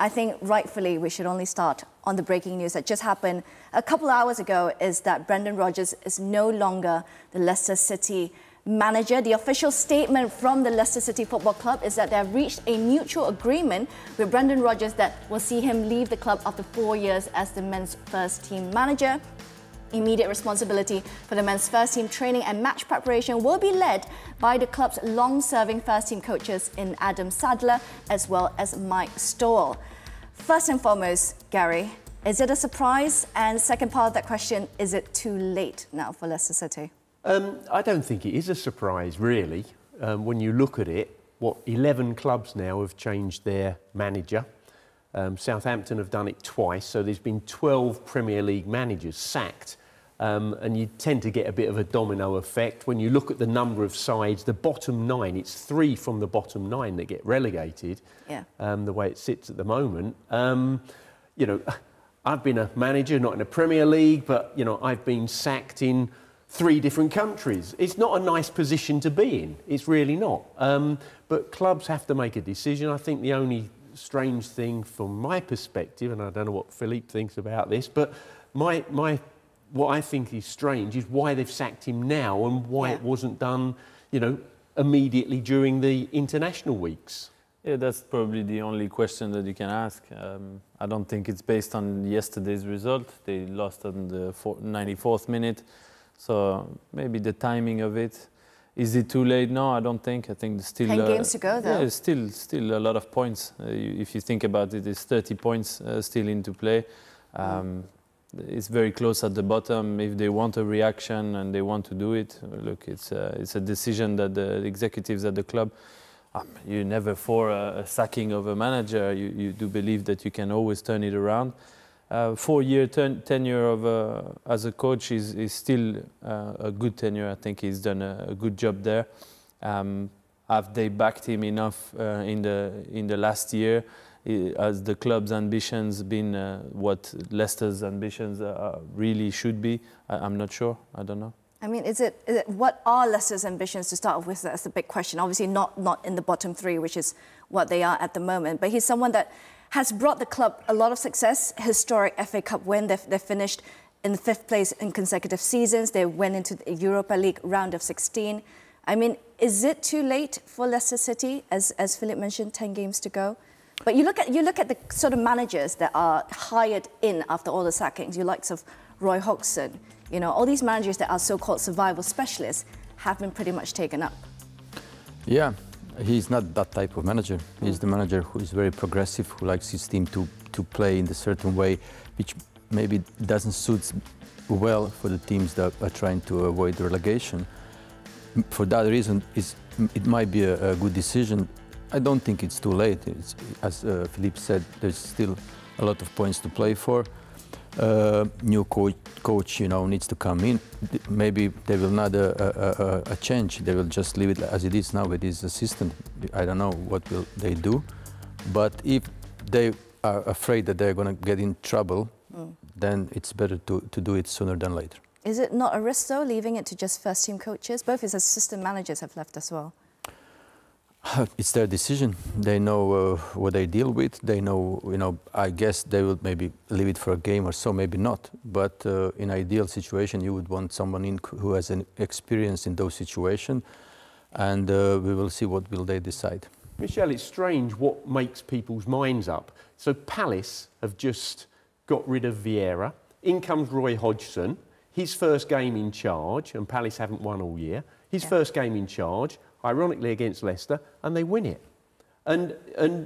I think rightfully we should only start on the breaking news that just happened a couple of hours ago, is that Brendan Rodgers is no longer the Leicester City manager. The official statement from the Leicester City Football Club is that they have reached a mutual agreement with Brendan Rodgers that will see him leave the club after 4 years as the men's first team manager. Immediate responsibility for the men's first team training and match preparation will be led by the club's long-serving first team coaches in Adam Sadler as well as Mike Stowell. First and foremost, Gary, is it a surprise? And second part of that question, is it too late now for Leicester City? I don't think it is a surprise, really. When you look at it, 11 clubs now have changed their manager. Southampton have done it twice, so there's been 12 Premier League managers sacked. And you tend to get a bit of a domino effect. When you look at the number of sides, the bottom 9, it's 3 from the bottom 9 that get relegated, the way it sits at the moment. You know, I've been a manager, not in the Premier League, but, you know, I've been sacked in 3 different countries. It's not a nice position to be in. It's really not. But clubs have to make a decision. I think the only strange thing from my perspective, and I don't know what Philippe thinks about this, but what I think is strange is why they've sacked him now and why it wasn't done, you know, immediately during the international weeks. Yeah, that's probably the only question that you can ask. I don't think it's based on yesterday's result. They lost on the 94th minute. So maybe the timing of it. Is it too late? No, I don't think. I think there's still 10 games to go, though. Yeah, still a lot of points. If you think about it, there's 30 points still into play. It's very close at the bottom. If they want a reaction and they want to do it, look, it's a decision that the executives at the club. You're never for a sacking of a manager. You do believe that you can always turn it around. 4-year tenure as a coach is still a good tenure. I think he's done a good job there. Have they backed him enough in the last year? Has the club's ambitions been what Leicester's ambitions really should be? I'm not sure. I don't know. I mean, what are Leicester's ambitions to start off with? That's the big question. Obviously not in the bottom 3, which is what they are at the moment. But he's someone that has brought the club a lot of success. Historic FA Cup win. They finished in 5th place in consecutive seasons. They went into the Europa League round of 16. I mean, is it too late for Leicester City? As Philippe mentioned, 10 games to go. But you look at the sort of managers that are hired in after all the sackings. You likes of Roy Hodgson. You know, all these managers that are so-called survival specialists have been pretty much taken up. Yeah, he's not that type of manager. He's the manager who is very progressive, who likes his team to play in a certain way, which maybe doesn't suit well for the teams that are trying to avoid relegation. For that reason, it might be a good decision. I don't think it's too late. As Philippe said, there's still a lot of points to play for. New coach, you know, needs to come in. Maybe they will not a change. They will just leave it as it is now with his assistant. I don't know what will they do. But if they are afraid that they're going to get in trouble, then it's better to do it sooner than later. Is it not a risk, though, leaving it to just first-team coaches? Both his assistant managers have left as well. It's their decision. They know what they deal with. They know, you know, I guess they will maybe leave it for a game or so, maybe not. But in ideal situation, you would want someone in who has an experience in those situations. And we will see what will they decide. Michel, it's strange what makes people's minds up. So Palace have just got rid of Vieira. In comes Roy Hodgson. His first game in charge, and Palace haven't won all year. His first game in charge, ironically against Leicester, and they win it. And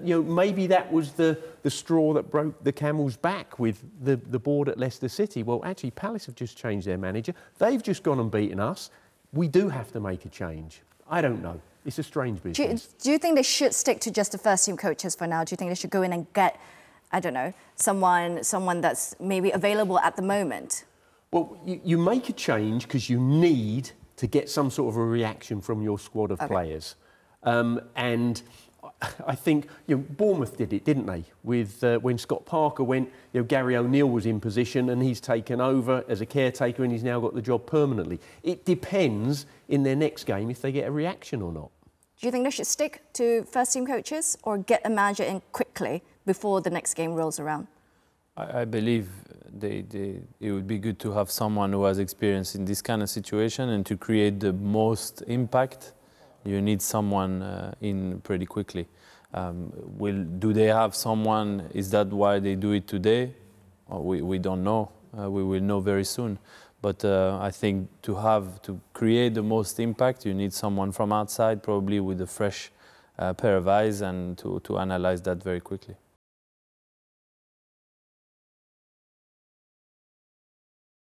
you know, maybe that was the straw that broke the camel's back with the board at Leicester City. Well, actually, Palace have just changed their manager. They've just gone and beaten us. We do have to make a change. I don't know. It's a strange business. Do you think they should stick to just the first-team coaches for now? Do you think they should go in and get, I don't know, someone that's maybe available at the moment? Well, you make a change because you need to get some sort of a reaction from your squad of players. And I think, you know, Bournemouth did it, didn't they? With when Scott Parker went, you know, Gary O'Neill was in position and he's taken over as a caretaker and he's now got the job permanently. It depends in their next game if they get a reaction or not. Do you think they should stick to first-team coaches or get a manager in quickly before the next game rolls around? I believe it would be good to have someone who has experience in this kind of situation, and to create the most impact, you need someone in pretty quickly. Do they have someone? Is that why they do it today? We don't know. We will know very soon. But I think to create the most impact, you need someone from outside, probably with a fresh pair of eyes, and to analyze that very quickly.